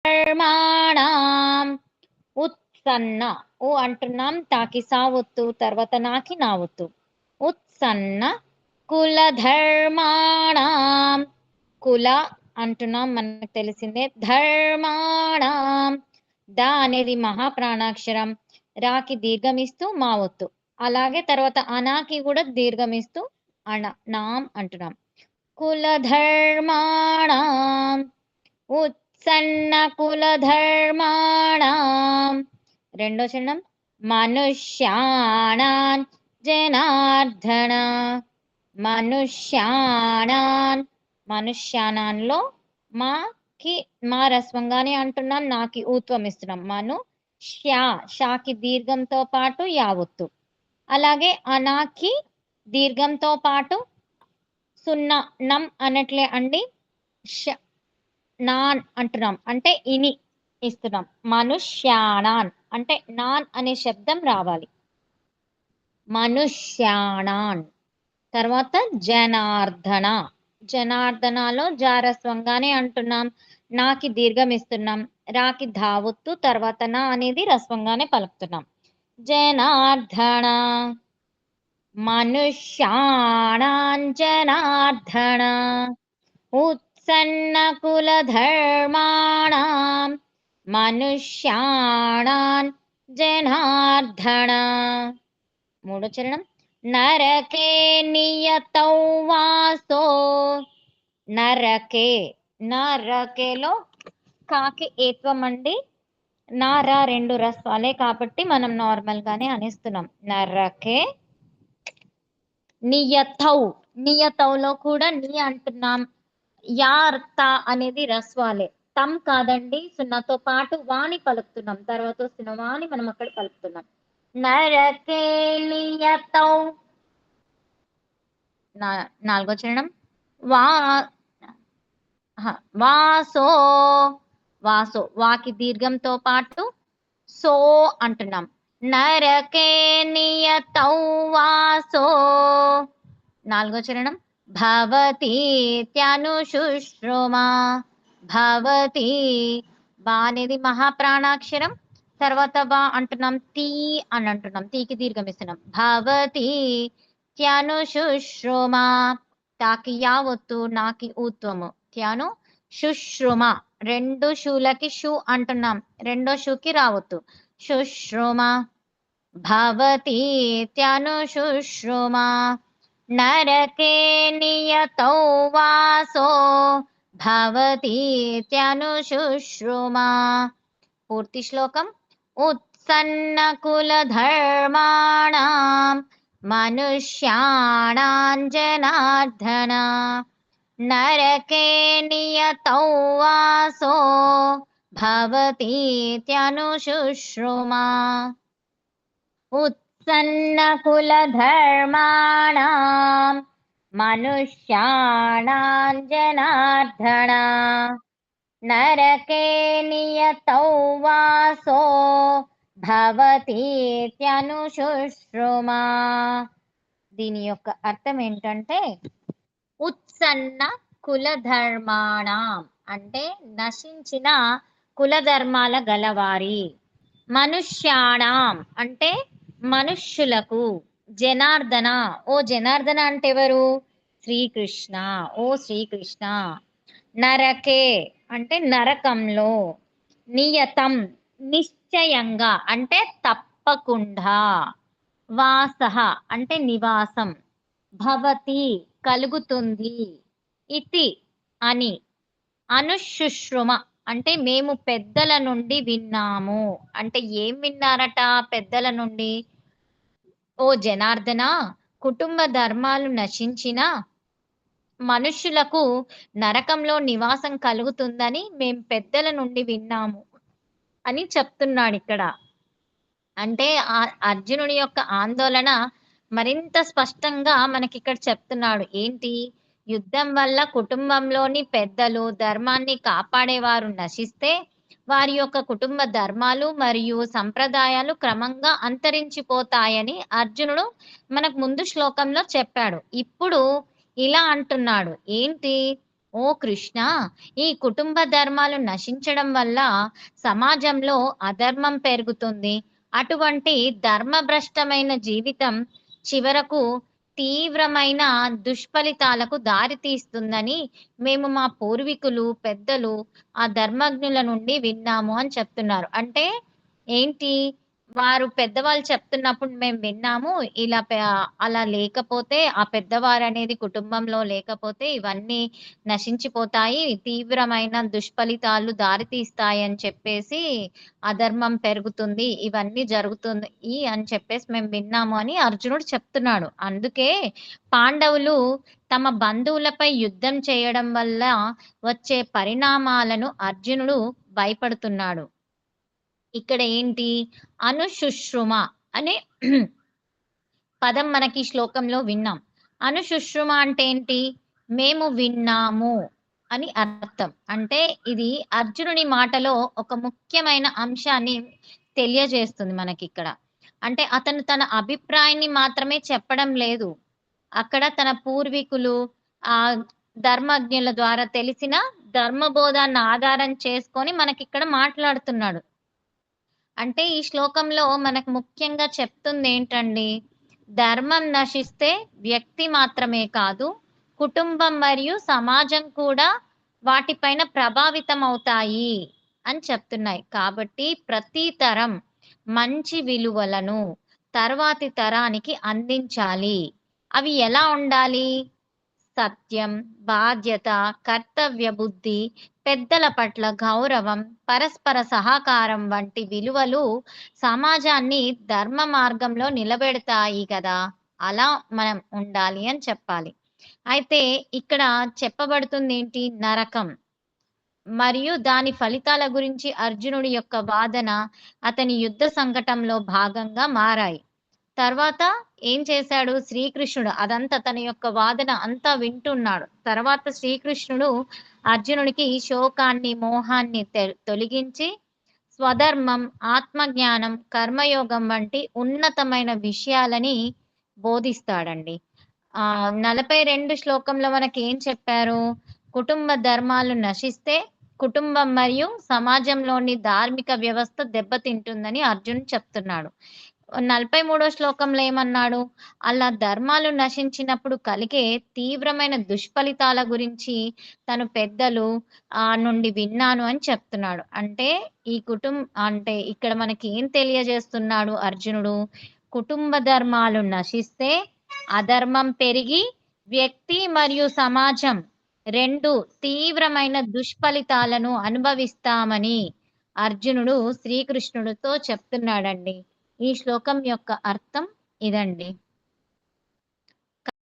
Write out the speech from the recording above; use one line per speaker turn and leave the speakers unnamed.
ధర్మాణం ఉత్సన్న ఓ అంటున్నాం తాకి సావొత్తు తర్వాత నాకి నా ఒత్తు ఉత్సన్న కుల ధర్మాణం కుల అంటున్నాం మనకు తెలిసిందే ధర్మాణం దా అనేది మహాప్రాణాక్షరం రాకి దీర్ఘమిస్తూ మా ఒత్తు అలాగే తర్వాత అనాకి కూడా దీర్ఘమిస్తూ అణ నాం అంటున్నాం కుల ధర్మాణం ఉత్సన్న కుల ధర్మాణం రెండో చరణం మనుష్యాణాన్ జనార్దన మనుష్యాణాన్ మనుష్యానాన్లో మాకి మా రస్వంగానే అంటున్నాం నాకి ఊత్వం ఇస్తున్నాం మను షాకి దీర్ఘంతో పాటు యావత్తు అలాగే అనాకి దీర్ఘంతో పాటు సున్నా నం అనట్లే అండి నాన్ అంటున్నాం అంటే ఇని ఇస్తున్నాం మనుష్యాణాన్ అంటే నాన్ అనే శబ్దం రావాలి మనుష్యాణాన్ తర్వాత జనార్దన జనార్దనలో జారస్వంగానే అంటున్నాం నాకి దీర్ఘం ఇస్తున్నాం రాకి ధావొత్తు తర్వాత నా అనేది రస్వంగానే పలుకుతున్నాం జనార్దన మనుష్యాణాన్ జనార్దన ఉత్సన్న కుల ధర్మాణం మనుష్యాణాన్ జనార్దన మూడో చరణం నరకే నియతౌ వాసో నరకే నరకేలో కాకి ఏత్వం అండి నారా రెండు రస్వాలే కాబట్టి మనం నార్మల్ గానే అనేస్తున్నాం నరకే నియతౌ నియతౌలో కూడా ని అంటున్నాం యార్త అనేది రస్వాలే తం కాదండి సున్నాతో పాటు వాని పలుకుతున్నాం తర్వాత వస్తున్న వాని మనం అక్కడ పలుకుతున్నాం నరకే నియతౌ నాలుగో చరణం వా వాసో వాసో వాకి దీర్ఘంతో పాటు సో అంటున్నాం నరకే నియతౌ వాసో నాలుగో చరణం భవతీత్యనుశుశ్రుమా భవతి బా అనేది మహాప్రాణాక్షరం తర్వాత వా అంటున్నాం తీ అని అంటున్నాం తీకి దీర్ఘం ఇస్తున్నాం భవతి త్యనుశుశ్రుమా తాకి యావత్తు నాకి ఊత్వము త్యాను శుశ్రుమ రెండు షూలకి షు అంటున్నాం రెండో షూకి రావద్దు శుశ్రుమ భవతి త్యనుశుశ్రుమా నరకే నియతౌ వాసో భవతీత్యనుశుశ్రుమా పూర్తి శ్లోకం ఉత్సన్న కుల ధర్మాణం మనుష్యాణాం జనార్దన నరకే నియతౌ వాసో భవతీత్యనుశుశ్రుమా ఉత్సన్న కుల ధర్మాణం మనుష్యాణాం జనార్దన నరకే నియతౌ వాసో భవతీత్యనుశుశ్రుమా దీని యొక్క అర్థం ఏంటంటే ఉత్సన్న కులధర్మాణం అంటే నశించిన కులధర్మాల గలవారి మనుష్యాణం అంటే మనుష్యులకు జనార్దన ఓ జనార్దన అంటే ఎవరు శ్రీకృష్ణ ఓ శ్రీకృష్ణ నరకే అంటే నరకంలో నియతం నిశ్చయంగా అంటే తప్పకుండా వాసః అంటే నివాసం భవతి కలుగుతుంది ఇతి అని అనుశుశ్రుమ అంటే మేము పెద్దల నుండి విన్నాము అంటే ఏం విన్నారట పెద్దల నుండి ఓ జనార్దన కుటుంబ ధర్మాలు నశించిన మనుష్యులకు నరకంలో నివాసం కలుగుతుందని మేం పెద్దల నుండి విన్నాము అని చెప్తున్నాడు ఇక్కడ అంటే అర్జునుడి యొక్క ఆందోళన మరింత స్పష్టంగా మనకి ఇక్కడ చెప్తున్నాడు ఏంటి యుద్ధం వల్ల కుటుంబంలోని పెద్దలు ధర్మాన్ని కాపాడేవారు నశిస్తే వారి యొక్క కుటుంబ ధర్మాలు మరియు సంప్రదాయాలు క్రమంగా అంతరించిపోతాయని అర్జునుడు మనకు ముందు శ్లోకంలో చెప్పాడు ఇప్పుడు ఇలా అంటున్నాడు ఏంటి ఓ కృష్ణ, ఈ కుటుంబ ధర్మాలు నశించడం వల్ల సమాజంలో అధర్మం పెరుగుతుంది. అటువంటి ధర్మభ్రష్టమైన జీవితం చివరకు తీవ్రమైన దుష్ఫలితాలకు దారితీస్తుందని మేము మా పూర్వీకులు, పెద్దలు, ఆ ధర్మజ్ఞుల నుండి విన్నాము అని చెప్తున్నారు. అంటే ఏంటి? వారు పెద్దవాళ్ళు చెప్తున్నప్పుడు మేము విన్నాము. అలా లేకపోతే ఆ పెద్దవారనేది కుటుంబంలో లేకపోతే ఇవన్నీ నశించిపోతాయి. తీవ్రమైన దుష్ఫలితాలు దారితీస్తాయని చెప్పేసి అధర్మం పెరుగుతుంది. ఇవన్నీ జరుగుతుంది అని చెప్పేసి మేము విన్నాము అని అర్జునుడు చెప్తున్నాడు. అందుకే పాండవులు తమ బంధువులపై యుద్ధం చేయడం వల్ల వచ్చే పరిణామాలను అర్జునుడు భయపడుతున్నాడు. ఇక్కడ ఏంటి? అనుశుశ్రుమ అనే పదం మనకి ఈ శ్లోకంలో విన్నాం. అనుశుశ్రుమ అంటే ఏంటి? మేము విన్నాము అని అర్థం. అంటే ఇది అర్జునుని మాటలో ఒక ముఖ్యమైన అంశాన్ని తెలియజేస్తుంది మనకిక్కడ. అంటే అతను తన అభిప్రాయాన్ని మాత్రమే చెప్పడం లేదు. అక్కడ తన పూర్వీకులు, ఆహ్, ధర్మజ్ఞుల ద్వారా తెలిసిన ధర్మబోధాన్ని ఆధారం చేసుకొని మనకిక్కడ మాట్లాడుతున్నాడు. అంటే ఈ శ్లోకంలో మనకు ముఖ్యంగా చెప్తుందేంటండి? ధర్మం నశిస్తే వ్యక్తి మాత్రమే కాదు, కుటుంబం మరియు సమాజం కూడా వాటిపైన ప్రభావితమవుతాయి అని చెప్తున్నాయి. కాబట్టి ప్రతి తరం మంచి విలువలను తర్వాతి తరానికి అందించాలి. అవి ఎలా ఉండాలి? సత్యం, బాధ్యత, కర్తవ్య బుద్ధి, పెద్దల పట్ల గౌరవం, పరస్పర సహకారం వంటి విలువలు సమాజాన్ని ధర్మ మార్గంలో నిలబెడతాయి గదా! అలా మనం ఉండాలి అని చెప్పాలి. అయితే ఇక్కడ చెప్పబడుతుందేంటి? నరకం మరియు దాని ఫలితాల గురించి అర్జునుడి యొక్క వాదన అతని యుద్ధ సంఘటనలో భాగంగా మారాయి. తర్వాత ఏం చేశాడు శ్రీకృష్ణుడు అదంతా తన యొక్క వాదన అంతా వింటున్నాడు. తర్వాత శ్రీకృష్ణుడు అర్జునుడికి శోకాన్ని, మోహాన్ని తొలగించి స్వధర్మం, ఆత్మజ్ఞానం, కర్మయోగం వంటి ఉన్నతమైన విషయాలని బోధిస్తాడండి. 42 శ్లోకంలో మనకేం చెప్పారు? కుటుంబ ధర్మాలు నశిస్తే కుటుంబం మరియు సమాజంలోని ధార్మిక వ్యవస్థ దెబ్బతింటుందని అర్జునుడు చెప్తున్నాడు. 43 శ్లోకంలో ఏమన్నాడు? అలా ధర్మాలు నశించినప్పుడు కలిగే తీవ్రమైన దుష్ఫలితాల గురించి తను పెద్దలు నుండి విన్నాను అని చెప్తున్నాడు. అంటే ఇక్కడ మనకి ఏం తెలియజేస్తున్నాడు అర్జునుడు? కుటుంబ ధర్మాలు నశిస్తే అధర్మం పెరిగి వ్యక్తి మరియు సమాజం 2 తీవ్రమైన దుష్ఫలితాలను అనుభవిస్తామని అర్జునుడు శ్రీకృష్ణుడితో చెప్తున్నాడండి. ఈ శ్లోకం యొక్క అర్థం ఇదండి.